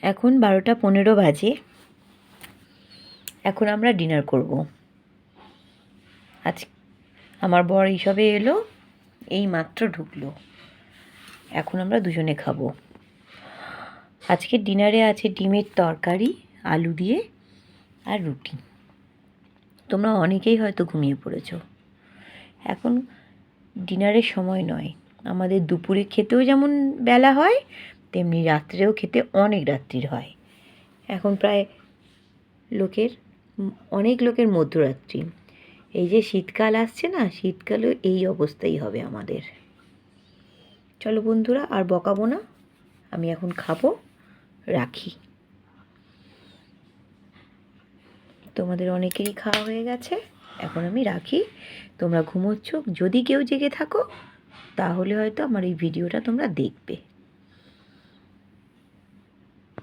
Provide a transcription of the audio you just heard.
এখন 12টা 15 বাজে। এখন আমরা ডিনার করব। আজ আমার বর এইসবে এলো, এই মাত্র ঢুকলো। এখন আমরা দুজনে খাবো। আজকের ডিনারে আছে ডিমের তরকারি আলু দিয়ে আর রুটি। তোমরা অনেকেই হয়তো ঘুমিয়ে পড়েছ। এখন ডিনারের সময় নয়, আমাদের দুপুরে খেতেও যেমন বেলা হয়, তেমনি রাত্রেও খেতে অনেক রাত্রির হয়। এখন প্রায় অনেক লোকের মধ্যরাত্রি। এই যে শীতকাল আসছে না, শীতকালেও এই অবস্থাই হবে আমাদের। চলো বন্ধুরা, আর বকাবো না, আমি এখন খাবো, রাখি। তোমাদের অনেকেরই খাওয়া হয়ে গেছে, এখন আমি রাখি। তোমরা ঘুমোচ্ছ, যদি কেউ জেগে থাকো তাহলে হয়তো আমার এই ভিডিওটা তোমরা দেখবে।